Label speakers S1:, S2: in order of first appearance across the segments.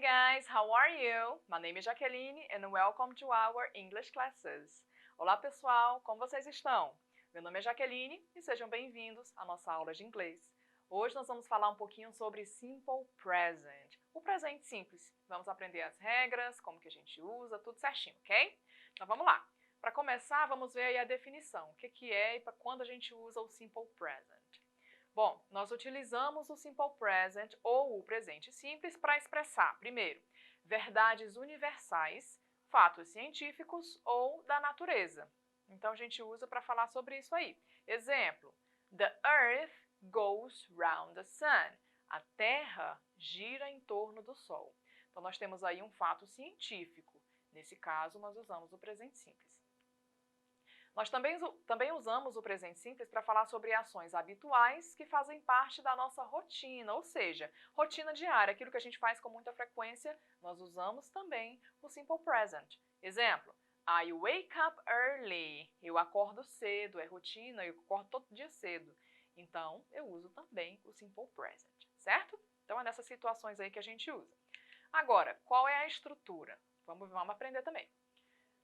S1: guys, how are you? My name is Jaqueline and welcome to our English classes. Olá pessoal, como vocês estão? Meu nome é Jaqueline e sejam bem-vindos à nossa aula de inglês. Hoje nós vamos falar um pouquinho sobre Simple Present, o presente simples. Vamos aprender as regras, como que a gente usa, tudo certinho, ok? Então vamos lá. Para começar, vamos ver aí a definição, o que é e para quando a gente usa o Simple Present. Bom, nós utilizamos o Simple Present ou o presente simples para expressar, primeiro, verdades universais, fatos científicos ou da natureza. Então a gente usa para falar sobre isso aí. Exemplo, the earth goes round the sun. A Terra gira em torno do Sol. Então nós temos aí um fato científico. Nesse caso, nós usamos o presente simples. Nós também usamos o presente simples para falar sobre ações habituais que fazem parte da nossa rotina, ou seja, rotina diária, aquilo que a gente faz com muita frequência, nós usamos também o Simple Present. Exemplo, I wake up early. Eu acordo cedo, é rotina, eu acordo todo dia cedo. Então, eu uso também o Simple Present, certo? Então, é nessas situações aí que a gente usa. Agora, qual é a estrutura? Vamos aprender também.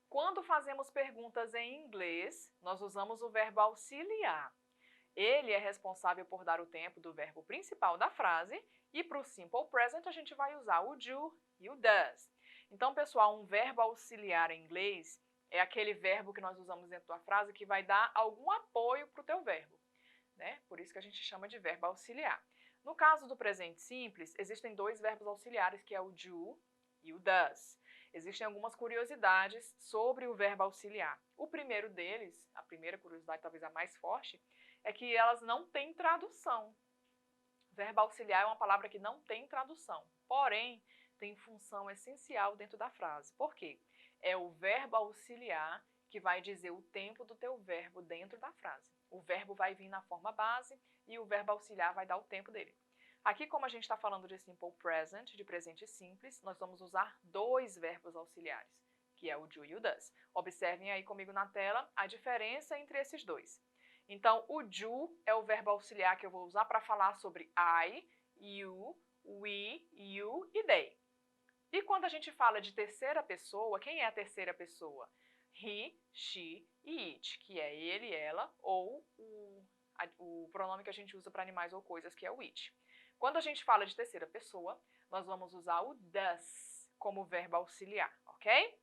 S1: Quando fazemos perguntas em inglês, nós usamos o verbo auxiliar. Ele é responsável por dar o tempo do verbo principal da frase e para o Simple Present a gente vai usar o do e o does. Então, pessoal, um verbo auxiliar em inglês é aquele verbo que nós usamos dentro da frase que vai dar algum apoio para o teu verbo, né? Por isso que a gente chama de verbo auxiliar. No caso do presente simples, existem dois verbos auxiliares, que é o do e o does. Existem algumas curiosidades sobre o verbo auxiliar. O primeiro deles, a primeira curiosidade, talvez a mais forte, é que elas não têm tradução. Verbo auxiliar é uma palavra que não tem tradução, porém, tem função essencial dentro da frase. Por quê? É o verbo auxiliar que vai dizer o tempo do teu verbo dentro da frase. O verbo vai vir na forma base e o verbo auxiliar vai dar o tempo dele. Aqui, como a gente está falando de Simple Present, de presente simples, nós vamos usar dois verbos auxiliares, que é o do e o does. Observem aí comigo na tela a diferença entre esses dois. Então, o do é o verbo auxiliar que eu vou usar para falar sobre I, you, we, you e they. E quando a gente fala de terceira pessoa, quem é a terceira pessoa? He, she e it, que é ele, ela, ou o pronome que a gente usa para animais ou coisas, que é o it. Quando a gente fala de terceira pessoa, nós vamos usar o does como verbo auxiliar, ok?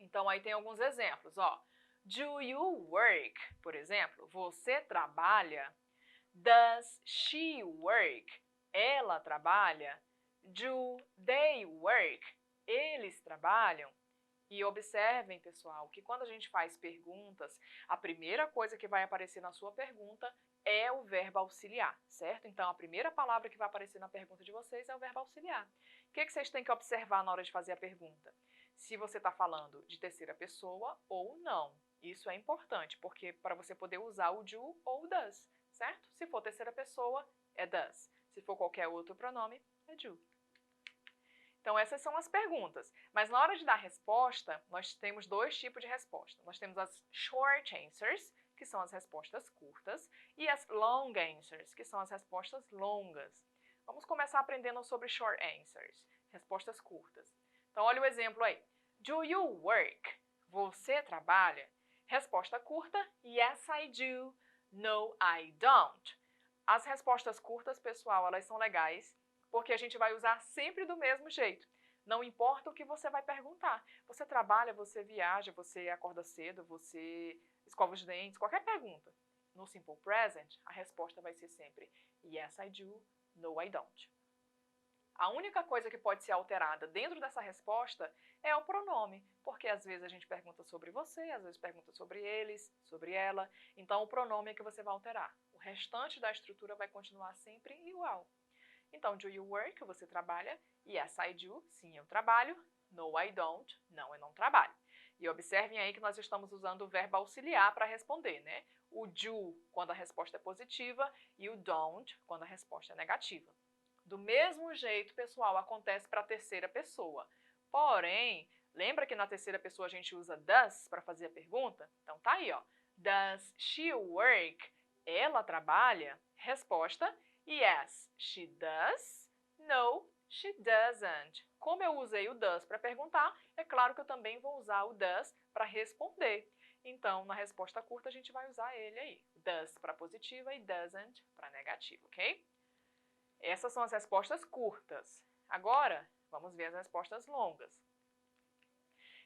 S1: Então, aí tem alguns exemplos, ó. Do you work? Por exemplo, você trabalha? Does she work? Ela trabalha? Do they work? Eles trabalham? E observem, pessoal, que quando a gente faz perguntas, a primeira coisa que vai aparecer na sua pergunta é o verbo auxiliar, certo? Então, a primeira palavra que vai aparecer na pergunta de vocês é o verbo auxiliar. O que vocês têm que observar na hora de fazer a pergunta? Se você está falando de terceira pessoa ou não. Isso é importante, porque para você poder usar o do ou o does, certo? Se for terceira pessoa, é does. Se for qualquer outro pronome, é do. Então, essas são as perguntas. Mas na hora de dar resposta, nós temos dois tipos de resposta. Nós temos as short answers, que são as respostas curtas, e as long answers, que são as respostas longas. Vamos começar aprendendo sobre short answers, respostas curtas. Então, olha o exemplo aí. Do you work? Você trabalha? Resposta curta, yes, I do. No, I don't. As respostas curtas, pessoal, elas são legais, porque a gente vai usar sempre do mesmo jeito. Não importa o que você vai perguntar. Você trabalha, você viaja, você acorda cedo, você escova os dentes, qualquer pergunta. No Simple Present, a resposta vai ser sempre yes, I do, no, I don't. A única coisa que pode ser alterada dentro dessa resposta é o pronome, porque às vezes a gente pergunta sobre você, às vezes pergunta sobre eles, sobre ela, então o pronome é que você vai alterar. O restante da estrutura vai continuar sempre igual. Então, do you work? Você trabalha? Yes, I do. Sim, eu trabalho. No, I don't. Não, eu não trabalho. E observem aí que nós estamos usando o verbo auxiliar para responder, né? O do, quando a resposta é positiva, e o don't, quando a resposta é negativa. Do mesmo jeito, pessoal, acontece para a terceira pessoa. Porém, lembra que na terceira pessoa a gente usa does para fazer a pergunta? Então, tá aí, ó. Does she work? Ela trabalha? Resposta: yes, she does. No, She doesn't. Como eu usei o does para perguntar, é claro que eu também vou usar o does para responder. Então, na resposta curta, a gente vai usar ele aí. Does para positiva e doesn't para negativa, ok? Essas são as respostas curtas. Agora, vamos ver as respostas longas.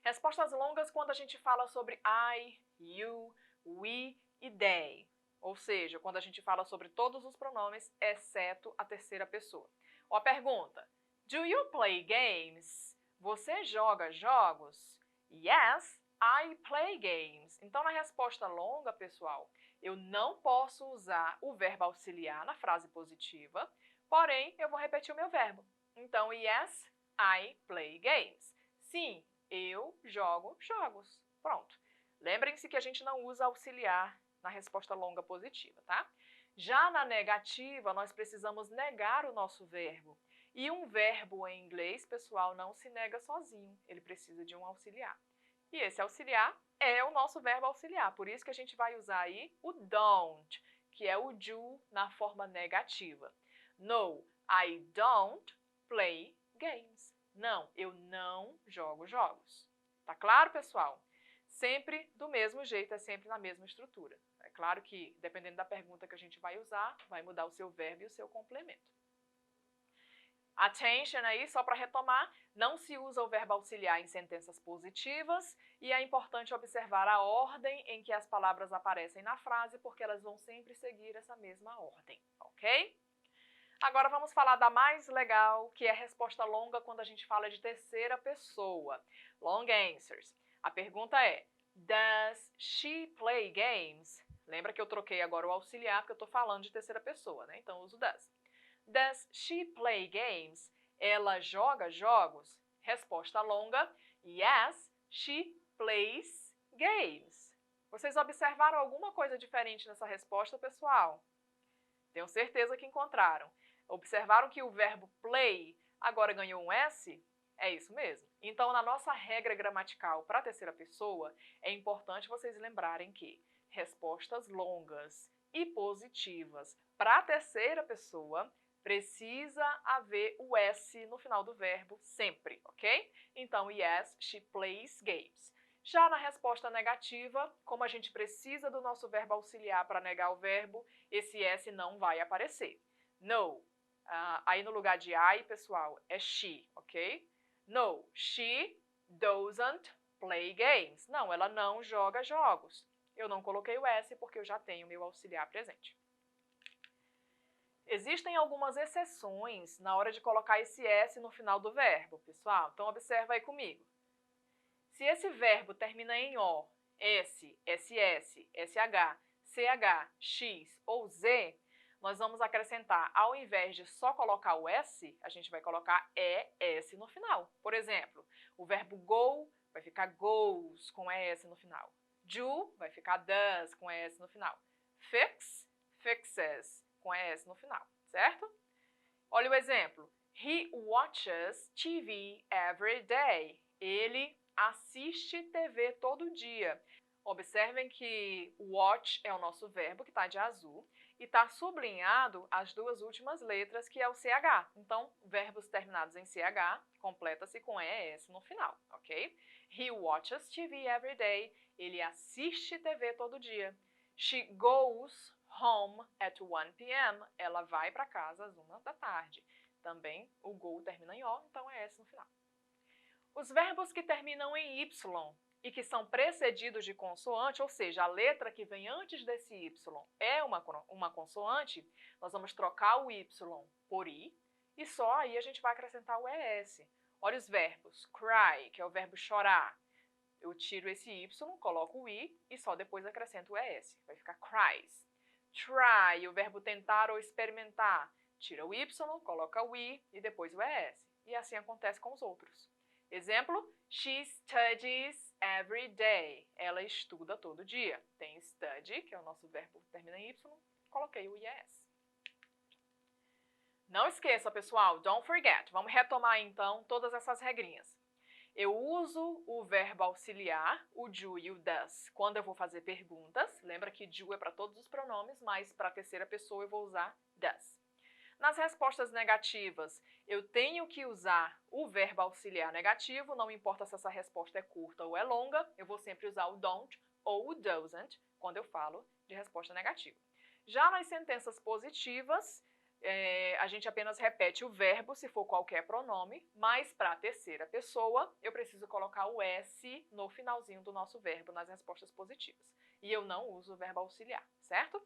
S1: Respostas longas quando a gente fala sobre I, you, we e they. Ou seja, quando a gente fala sobre todos os pronomes, exceto a terceira pessoa. Ó a pergunta. Do you play games? Você joga jogos? Yes, I play games. Então, na resposta longa, pessoal, eu não posso usar o verbo auxiliar na frase positiva, porém, eu vou repetir o meu verbo. Então, yes, I play games. Sim, eu jogo jogos. Pronto. Lembrem-se que a gente não usa auxiliar na resposta longa positiva, tá? Já na negativa, nós precisamos negar o nosso verbo. E um verbo em inglês, pessoal, não se nega sozinho. Ele precisa de um auxiliar. E esse auxiliar é o nosso verbo auxiliar. Por isso que a gente vai usar aí o don't, que é o do na forma negativa. No, I don't play games. Não, eu não jogo jogos. Tá claro, pessoal? Sempre do mesmo jeito, é sempre na mesma estrutura. É claro que, dependendo da pergunta que a gente vai usar, vai mudar o seu verbo e o seu complemento. Attention aí, só para retomar, não se usa o verbo auxiliar em sentenças positivas e é importante observar a ordem em que as palavras aparecem na frase, porque elas vão sempre seguir essa mesma ordem, ok? Agora vamos falar da mais legal, que é a resposta longa quando a gente fala de terceira pessoa. Long answers. A pergunta é, does she play games? Lembra que eu troquei agora o auxiliar porque eu estou falando de terceira pessoa, né? Então eu uso does. Does she play games? Ela joga jogos? Resposta longa, yes, she plays games. Vocês observaram alguma coisa diferente nessa resposta, pessoal? Tenho certeza que encontraram. Observaram que o verbo play agora ganhou um S? É isso mesmo. Então, na nossa regra gramatical para a terceira pessoa, é importante vocês lembrarem que respostas longas e positivas para a terceira pessoa precisa haver o S no final do verbo sempre, ok? Então, yes, she plays games. Já na resposta negativa, como a gente precisa do nosso verbo auxiliar para negar o verbo, esse S não vai aparecer. No. Aí no lugar de I, pessoal, é she, ok? No, she doesn't play games. Não, ela não joga jogos. Eu não coloquei o S porque eu já tenho meu auxiliar presente. Existem algumas exceções na hora de colocar esse S no final do verbo, pessoal. Então, observa aí comigo. Se esse verbo termina em O, S, SS, SH, CH, X ou Z, nós vamos acrescentar, ao invés de só colocar o S, a gente vai colocar ES no final. Por exemplo, o verbo go vai ficar goes com ES no final. Do vai ficar does com ES no final. Fix, fixes com ES no final, certo? Olha o exemplo. He watches TV every day. Ele assiste TV todo dia. Observem que watch é o nosso verbo, que está de azul, e está sublinhado as duas últimas letras, que é o CH. Então, verbos terminados em CH, completa-se com ES no final, ok? He watches TV every day. Ele assiste TV todo dia. She goes home at 1 p.m. Ela vai para casa às 1 da tarde. Também o go termina em O, então é S no final. Os verbos que terminam em Y e que são precedidos de consoante, ou seja, a letra que vem antes desse Y é uma consoante, nós vamos trocar o Y por I e só aí a gente vai acrescentar o ES. Olha os verbos. Cry, que é o verbo chorar. Eu tiro esse Y, coloco o I e só depois acrescento o ES. Vai ficar cries. Try, o verbo tentar ou experimentar. Tira o Y, coloca o I e depois o ES. E assim acontece com os outros. Exemplo, she studies every day. Ela estuda todo dia. Tem study, que é o nosso verbo que termina em Y, coloquei o IES. Não esqueça, pessoal, don't forget. Vamos retomar então todas essas regrinhas. Eu uso o verbo auxiliar, o do e o does, quando eu vou fazer perguntas. Lembra que do é para todos os pronomes, mas para a terceira pessoa eu vou usar does. Nas respostas negativas, eu tenho que usar o verbo auxiliar negativo, não importa se essa resposta é curta ou é longa, eu vou sempre usar o don't ou o doesn't quando eu falo de resposta negativa. Já nas sentenças positivas, a gente apenas repete o verbo se for qualquer pronome, mas para a terceira pessoa eu preciso colocar o S no finalzinho do nosso verbo nas respostas positivas. E eu não uso o verbo auxiliar, certo?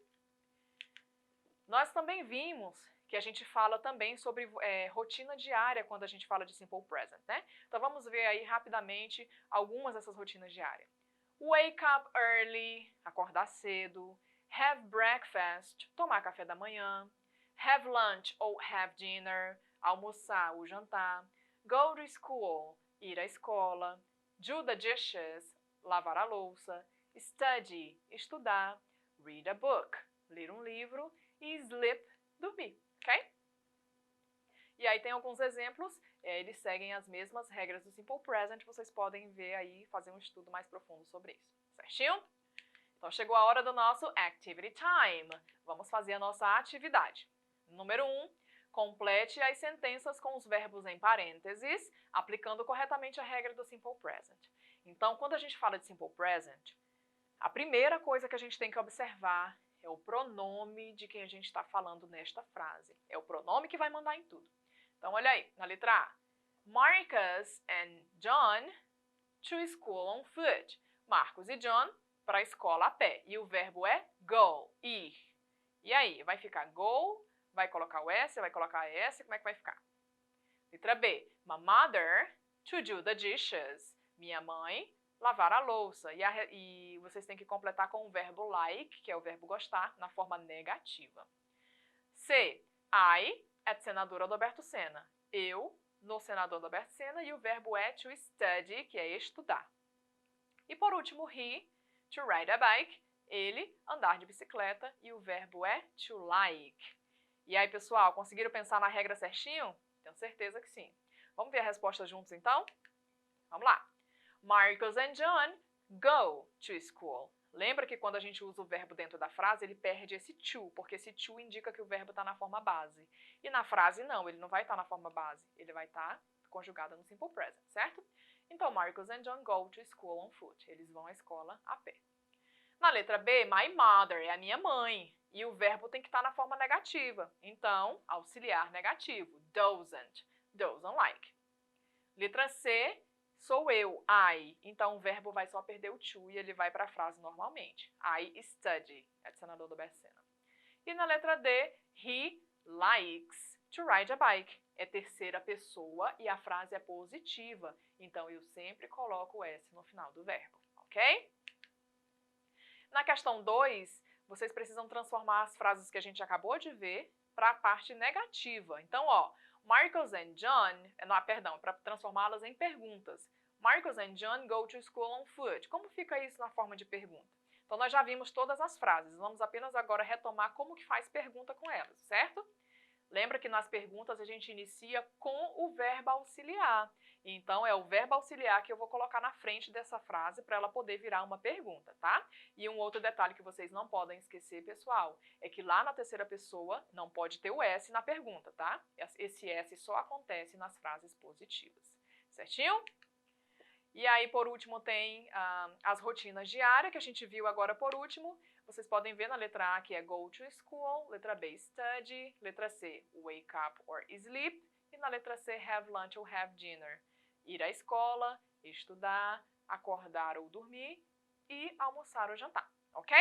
S1: Nós também vimos que a gente fala também sobre rotina diária quando a gente fala de simple present, né? Então vamos ver aí rapidamente algumas dessas rotinas diárias. Wake up early, acordar cedo. Have breakfast, tomar café da manhã. Have lunch ou have dinner, almoçar ou jantar. Go to school, ir à escola. Do the dishes, lavar a louça. Study, estudar. Read a book, ler um livro. E sleep, dormir, ok? E aí tem alguns exemplos, eles seguem as mesmas regras do Simple Present, vocês podem ver aí, fazer um estudo mais profundo sobre isso, certinho? Então chegou a hora do nosso Activity Time. Vamos fazer a nossa atividade. Número 1, complete as sentenças com os verbos em parênteses, aplicando corretamente a regra do Simple Present. Então, quando a gente fala de Simple Present, a primeira coisa que a gente tem que observar é o pronome de quem a gente está falando nesta frase. É o pronome que vai mandar em tudo. Então, olha aí, na letra A. Marcus and John to school on foot. Marcos e John para a escola a pé. E o verbo é go, ir. E aí, vai ficar go, vai colocar o S, vai colocar S, como é que vai ficar? Letra B. My mother to do the dishes. Minha mãe lavar a louça. E vocês têm que completar com o verbo like, que é o verbo gostar, na forma negativa. C. I at senador Adalberto Senna. Eu no senador Adalberto Senna. E o verbo é to study, que é estudar. E por último, he, to ride a bike. Ele, andar de bicicleta. E o verbo é to like. E aí, pessoal, conseguiram pensar na regra certinho? Tenho certeza que sim. Vamos ver a resposta juntos, então? Vamos lá. Marcus and John go to school. Lembra que quando a gente usa o verbo dentro da frase, ele perde esse to, porque esse to indica que o verbo está na forma base. E na frase, não, ele não vai estar na forma base, ele vai estar conjugado no simple present, certo? Então, Marcus and John go to school on foot. Eles vão à escola a pé. Na letra B, my mother é a minha mãe. E o verbo tem que estar na forma negativa. Então, auxiliar negativo, doesn't. Doesn't like. Letra C, sou eu, I. Então, o verbo vai só perder o to e ele vai para a frase normalmente. I study, adicionador do verbo Senna. E na letra D, he likes to ride a bike. É terceira pessoa e a frase é positiva. Então, eu sempre coloco o S no final do verbo, ok? Na questão 2, vocês precisam transformar as frases que a gente acabou de ver para a parte negativa. Então, ó, Marcus and John, para transformá-las em perguntas. Marcus and John go to school on foot. Como fica isso na forma de pergunta? Então, nós já vimos todas as frases. Vamos apenas agora retomar como que faz pergunta com elas, certo? Lembra que nas perguntas a gente inicia com o verbo auxiliar. Então, é o verbo auxiliar que eu vou colocar na frente dessa frase para ela poder virar uma pergunta, tá? E um outro detalhe que vocês não podem esquecer, pessoal, é que lá na terceira pessoa não pode ter o S na pergunta, tá? Esse S só acontece nas frases positivas, certinho? E aí, por último, tem as rotinas diárias, que a gente viu agora por último. Vocês podem ver na letra A, que é go to school, letra B, study, letra C, wake up or sleep, e na letra C, have lunch ou have dinner. Ir à escola, estudar, acordar ou dormir e almoçar ou jantar, ok?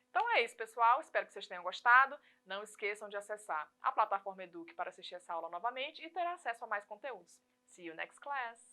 S1: Então é isso, pessoal. Espero que vocês tenham gostado. Não esqueçam de acessar a plataforma Eduque para assistir essa aula novamente e ter acesso a mais conteúdos. See you next class!